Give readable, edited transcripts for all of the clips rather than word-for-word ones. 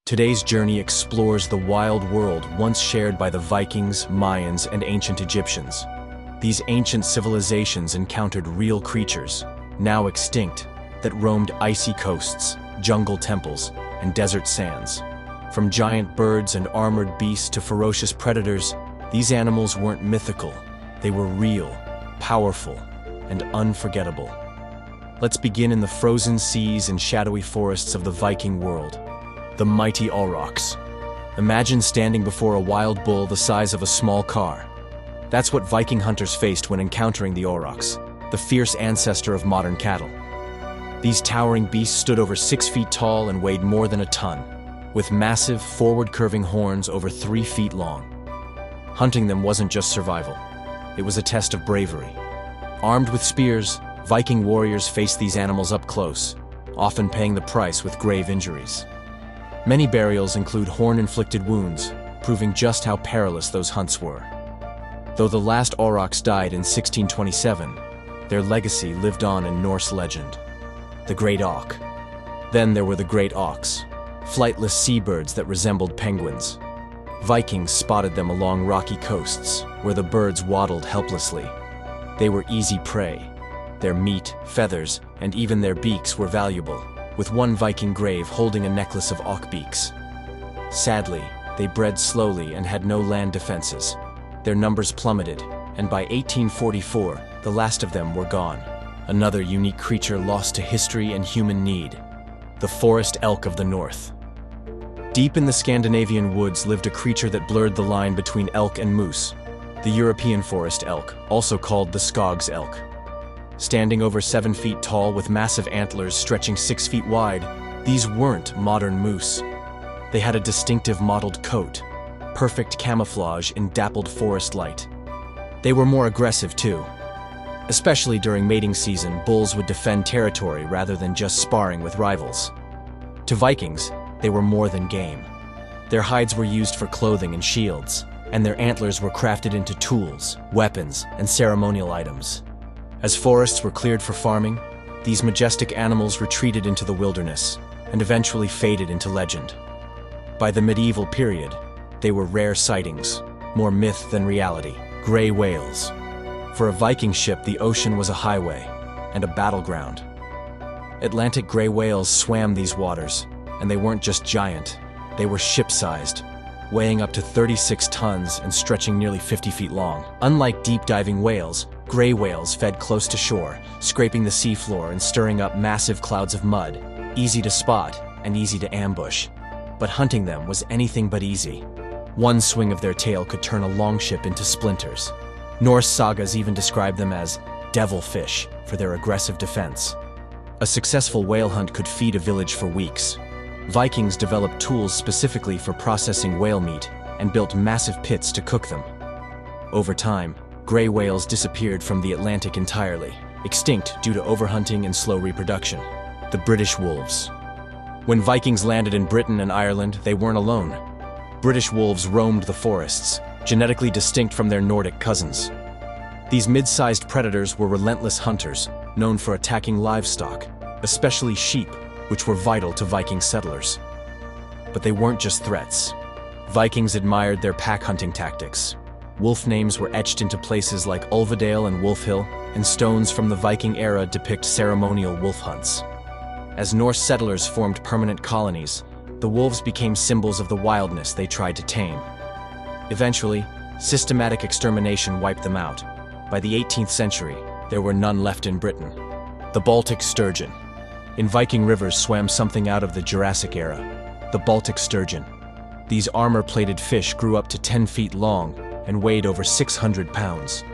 Today's journey explores the wild world once shared by the Vikings, Mayans, and ancient Egyptians. These ancient civilizations encountered real creatures, now extinct, that roamed icy coasts, jungle temples, and desert sands. From giant birds and armored beasts to ferocious predators, these animals weren't mythical. They were real, powerful, and unforgettable. Let's begin in the frozen seas and shadowy forests of the Viking world. The mighty aurochs. Imagine standing before a wild bull the size of a small car. That's what Viking hunters faced when encountering the aurochs, the fierce ancestor of modern cattle. These towering beasts stood over 6 feet tall and weighed more than a ton, with massive, forward-curving horns over 3 feet long. Hunting them wasn't just survival. It was a test of bravery. Armed with spears, Viking warriors faced these animals up close, often paying the price with grave injuries. Many burials include horn-inflicted wounds, proving just how perilous those hunts were. Though the last aurochs died in 1627, their legacy lived on in Norse legend. The Great Auk. Then there were the Great Auks, flightless seabirds that resembled penguins. Vikings spotted them along rocky coasts, where the birds waddled helplessly. They were easy prey. Their meat, feathers, and even their beaks were valuable, with one Viking grave holding a necklace of auk beaks. Sadly, they bred slowly and had no land defenses. Their numbers plummeted, and by 1844, the last of them were gone. Another unique creature lost to history and human need. The forest elk of the north. Deep in the Scandinavian woods lived a creature that blurred the line between elk and moose, the European forest elk, also called the Skog's elk. Standing over 7 feet tall with massive antlers stretching 6 feet wide, these weren't modern moose. They had a distinctive mottled coat, perfect camouflage in dappled forest light. They were more aggressive too. Especially during mating season, bulls would defend territory rather than just sparring with rivals. To Vikings, they were more than game. Their hides were used for clothing and shields, and their antlers were crafted into tools, weapons, and ceremonial items. As forests were cleared for farming, these majestic animals retreated into the wilderness and eventually faded into legend. By the medieval period, they were rare sightings, more myth than reality. Gray whales. For a Viking ship, the ocean was a highway and a battleground. Atlantic gray whales swam these waters, and they weren't just giant, they were ship-sized, weighing up to 36 tons and stretching nearly 50 feet long. Unlike deep-diving whales, gray whales fed close to shore, scraping the seafloor and stirring up massive clouds of mud, easy to spot and easy to ambush. But hunting them was anything but easy. One swing of their tail could turn a longship into splinters. Norse sagas even describe them as devilfish for their aggressive defense. A successful whale hunt could feed a village for weeks. Vikings developed tools specifically for processing whale meat and built massive pits to cook them. Over time, gray whales disappeared from the Atlantic entirely, extinct due to overhunting and slow reproduction. The British wolves. When Vikings landed in Britain and Ireland, they weren't alone. British wolves roamed the forests, genetically distinct from their Nordic cousins. These mid-sized predators were relentless hunters, known for attacking livestock, especially sheep, which were vital to Viking settlers. But they weren't just threats. Vikings admired their pack hunting tactics. Wolf names were etched into places like Ulvedale and Wolf Hill, and stones from the Viking era depict ceremonial wolf hunts. As Norse settlers formed permanent colonies, the wolves became symbols of the wildness they tried to tame. Eventually, systematic extermination wiped them out. By the 18th century, there were none left in Britain. The Baltic sturgeon. In Viking rivers swam something out of the Jurassic era, the Baltic sturgeon. These armor-plated fish grew up to 10 feet long and weighed over 600 pounds.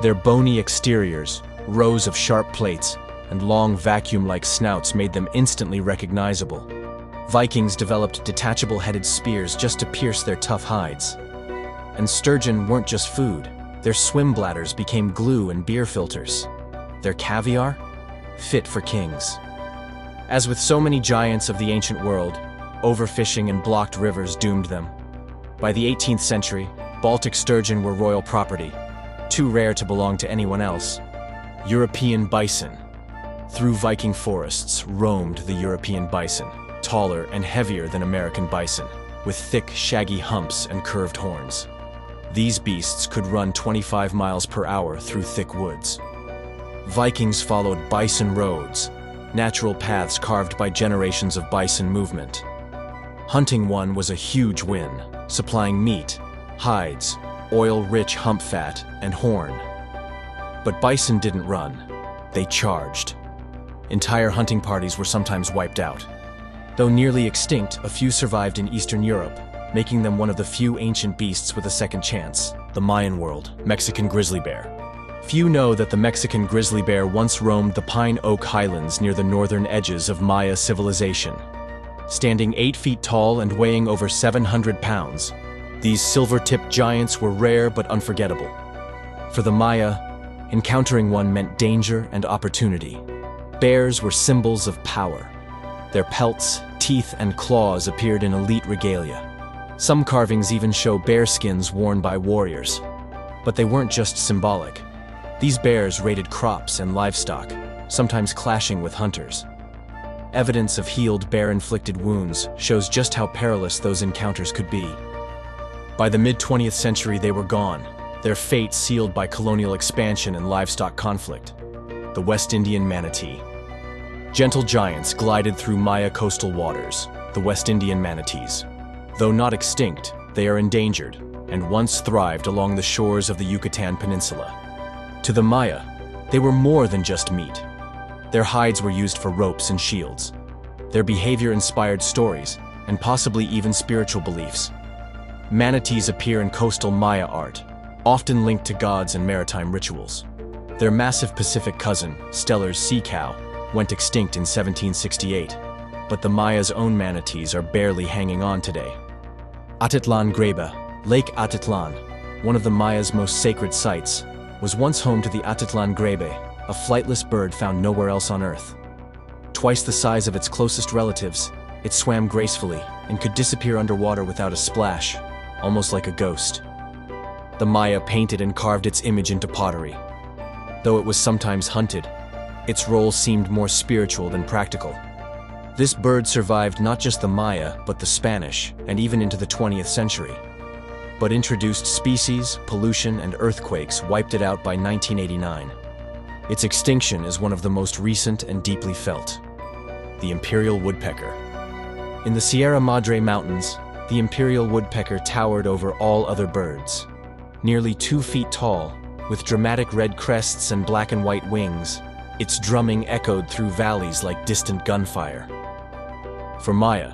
Their bony exteriors, rows of sharp plates, and long vacuum-like snouts made them instantly recognizable. Vikings developed detachable-headed spears just to pierce their tough hides. And sturgeon weren't just food. Their swim bladders became glue and beer filters. Their caviar? Fit for kings. As with so many giants of the ancient world, overfishing and blocked rivers doomed them. By the 18th century, Baltic sturgeon were royal property, too rare to belong to anyone else. European bison. Through Viking forests roamed the European bison, taller and heavier than American bison, with thick, shaggy humps and curved horns. These beasts could run 25 miles per hour through thick woods. Vikings followed bison roads, natural paths carved by generations of bison movement. Hunting one was a huge win, supplying meat, hides, oil-rich hump fat, and horn. But bison didn't run. They charged. Entire hunting parties were sometimes wiped out. Though nearly extinct, a few survived in Eastern Europe, making them one of the few ancient beasts with a second chance. The Mayan world, Mexican grizzly bear. Few know that the Mexican grizzly bear once roamed the pine oak highlands near the northern edges of Maya civilization. Standing 8 feet tall and weighing over 700 pounds, these silver-tipped giants were rare but unforgettable. For the Maya, encountering one meant danger and opportunity. Bears were symbols of power. Their pelts, teeth, and claws appeared in elite regalia. Some carvings even show bear skins worn by warriors. But they weren't just symbolic. These bears raided crops and livestock, sometimes clashing with hunters. Evidence of healed bear-inflicted wounds shows just how perilous those encounters could be. By the mid-20th century, they were gone, their fate sealed by colonial expansion and livestock conflict. The West Indian manatee. Gentle giants glided through Maya coastal waters, the West Indian manatees. Though not extinct, they are endangered, and once thrived along the shores of the Yucatan Peninsula. To the Maya, they were more than just meat. Their hides were used for ropes and shields. Their behavior inspired stories, and possibly even spiritual beliefs. Manatees appear in coastal Maya art, often linked to gods and maritime rituals. Their massive Pacific cousin, Steller's sea cow, went extinct in 1768, but the Maya's own manatees are barely hanging on today. Atitlan Grebe, Lake Atitlan, one of the Maya's most sacred sites, was once home to the Atitlan Grebe, a flightless bird found nowhere else on Earth. Twice the size of its closest relatives, it swam gracefully and could disappear underwater without a splash, almost like a ghost. The Maya painted and carved its image into pottery. Though it was sometimes hunted, its role seemed more spiritual than practical. This bird survived not just the Maya, but the Spanish, and even into the 20th century. But introduced species, pollution, and earthquakes wiped it out by 1989. Its extinction is one of the most recent and deeply felt. The imperial woodpecker. In the Sierra Madre Mountains, the imperial woodpecker towered over all other birds. Nearly 2 feet tall, with dramatic red crests and black and white wings, its drumming echoed through valleys like distant gunfire. For Maya,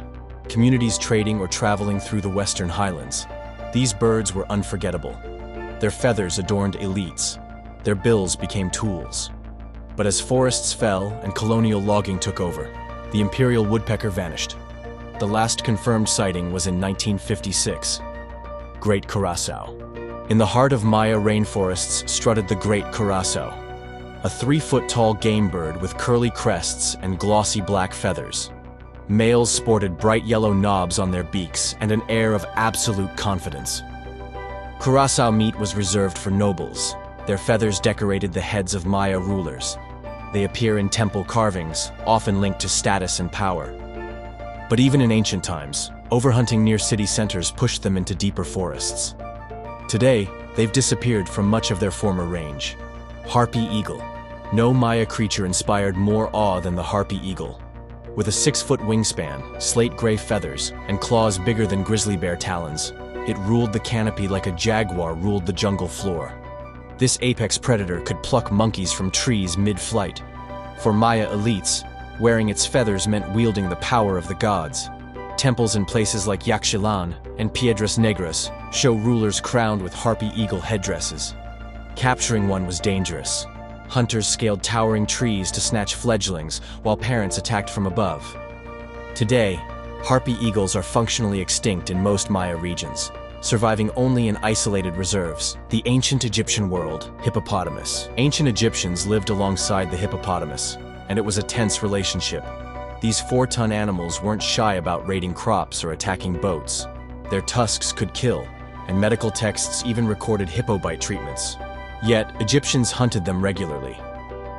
communities trading or traveling through the Western Highlands, these birds were unforgettable. Their feathers adorned elites. Their bills became tools. But as forests fell and colonial logging took over, the imperial woodpecker vanished. The last confirmed sighting was in 1956. Great Curassow. In the heart of Maya rainforests strutted the Great Curassow, a 3-foot-tall game bird with curly crests and glossy black feathers. Males sported bright yellow knobs on their beaks and an air of absolute confidence. Curassow meat was reserved for nobles. Their feathers decorated the heads of Maya rulers. They appear in temple carvings, often linked to status and power. But even in ancient times, overhunting near city centers pushed them into deeper forests. Today, they've disappeared from much of their former range. Harpy eagle. No Maya creature inspired more awe than the harpy eagle. With a 6-foot wingspan, slate-gray feathers, and claws bigger than grizzly bear talons, it ruled the canopy like a jaguar ruled the jungle floor. This apex predator could pluck monkeys from trees mid-flight. For Maya elites, wearing its feathers meant wielding the power of the gods. Temples in places like Yaxchilan and Piedras Negras show rulers crowned with harpy eagle headdresses. Capturing one was dangerous. Hunters scaled towering trees to snatch fledglings, while parents attacked from above. Today, harpy eagles are functionally extinct in most Maya regions, surviving only in isolated reserves. The ancient Egyptian world, hippopotamus. Ancient Egyptians lived alongside the hippopotamus, and it was a tense relationship. These 4-ton animals weren't shy about raiding crops or attacking boats. Their tusks could kill, and medical texts even recorded hippo bite treatments. Yet, Egyptians hunted them regularly.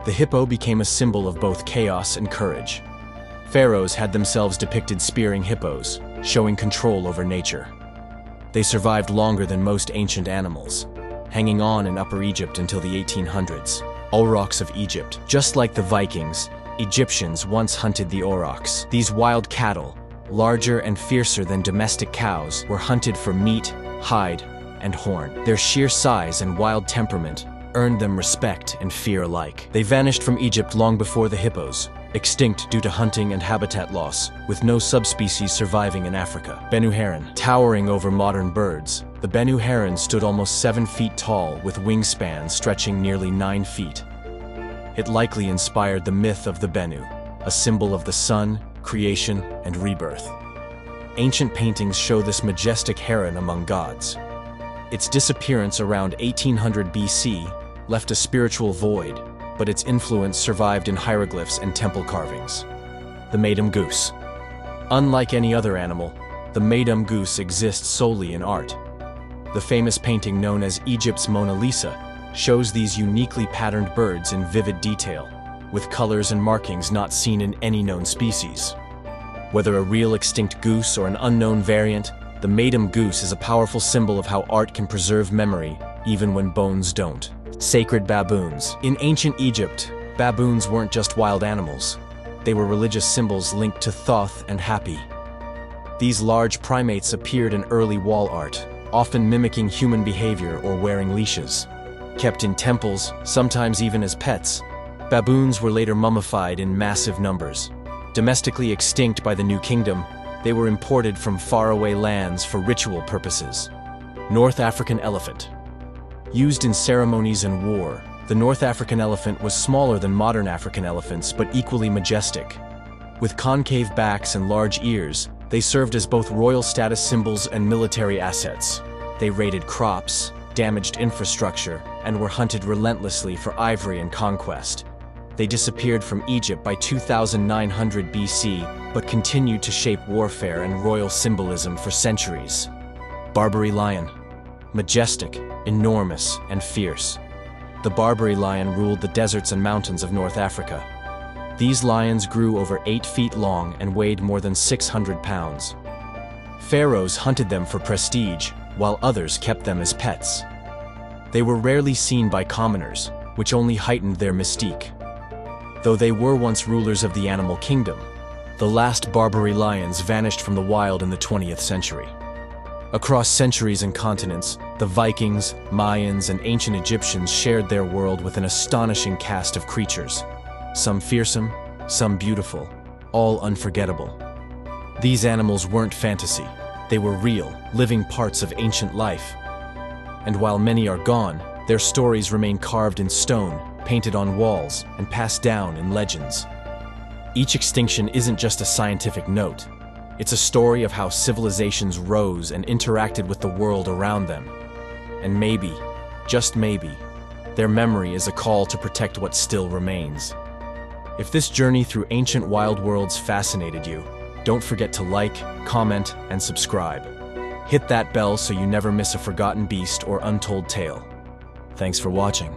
The hippo became a symbol of both chaos and courage. Pharaohs had themselves depicted spearing hippos, showing control over nature. They survived longer than most ancient animals, hanging on in Upper Egypt until the 1800s. Aurochs of Egypt. Just like the Vikings, Egyptians once hunted the aurochs. These wild cattle, larger and fiercer than domestic cows, were hunted for meat, hide, and horn. Their sheer size and wild temperament earned them respect and fear alike. They vanished from Egypt long before the hippos, extinct due to hunting and habitat loss, with no subspecies surviving in Africa. Benu heron. Towering over modern birds, the Benu heron stood almost 7 feet tall with wingspans stretching nearly 9 feet. It likely inspired the myth of the Benu, a symbol of the sun, creation, and rebirth. Ancient paintings show this majestic heron among gods. Its disappearance around 1800 BC left a spiritual void, but its influence survived in hieroglyphs and temple carvings. The Madam goose. Unlike any other animal, the Madam goose exists solely in art. The famous painting known as Egypt's Mona Lisa shows these uniquely patterned birds in vivid detail, with colors and markings not seen in any known species. Whether a real extinct goose or an unknown variant, the Madam goose is a powerful symbol of how art can preserve memory, even when bones don't. Sacred baboons. In ancient Egypt, baboons weren't just wild animals. They were religious symbols linked to Thoth and Hapi. These large primates appeared in early wall art, often mimicking human behavior or wearing leashes. Kept in temples, sometimes even as pets, baboons were later mummified in massive numbers. Domestically extinct by the New Kingdom, they were imported from faraway lands for ritual purposes. North African elephant. Used in ceremonies and war, the North African elephant was smaller than modern African elephants but equally majestic. With concave backs and large ears, they served as both royal status symbols and military assets. They raided crops, damaged infrastructure, and were hunted relentlessly for ivory and conquest. They disappeared from Egypt by 2900 BC, but continued to shape warfare and royal symbolism for centuries. Barbary lion. Majestic, enormous, and fierce. The Barbary lion ruled the deserts and mountains of North Africa. These lions grew over 8 feet long and weighed more than 600 pounds. Pharaohs hunted them for prestige, while others kept them as pets. They were rarely seen by commoners, which only heightened their mystique. Though they were once rulers of the animal kingdom, the last Barbary lions vanished from the wild in the 20th century. Across centuries and continents, the Vikings, Mayans, and ancient Egyptians shared their world with an astonishing cast of creatures. Some fearsome, some beautiful, all unforgettable. These animals weren't fantasy. They were real, living parts of ancient life. And while many are gone, their stories remain carved in stone, painted on walls, and passed down in legends. Each extinction isn't just a scientific note. It's a story of how civilizations rose and interacted with the world around them. And maybe, just maybe, their memory is a call to protect what still remains. If this journey through ancient wild worlds fascinated you, don't forget to like, comment, and subscribe. Hit that bell so you never miss a forgotten beast or untold tale. Thanks for watching.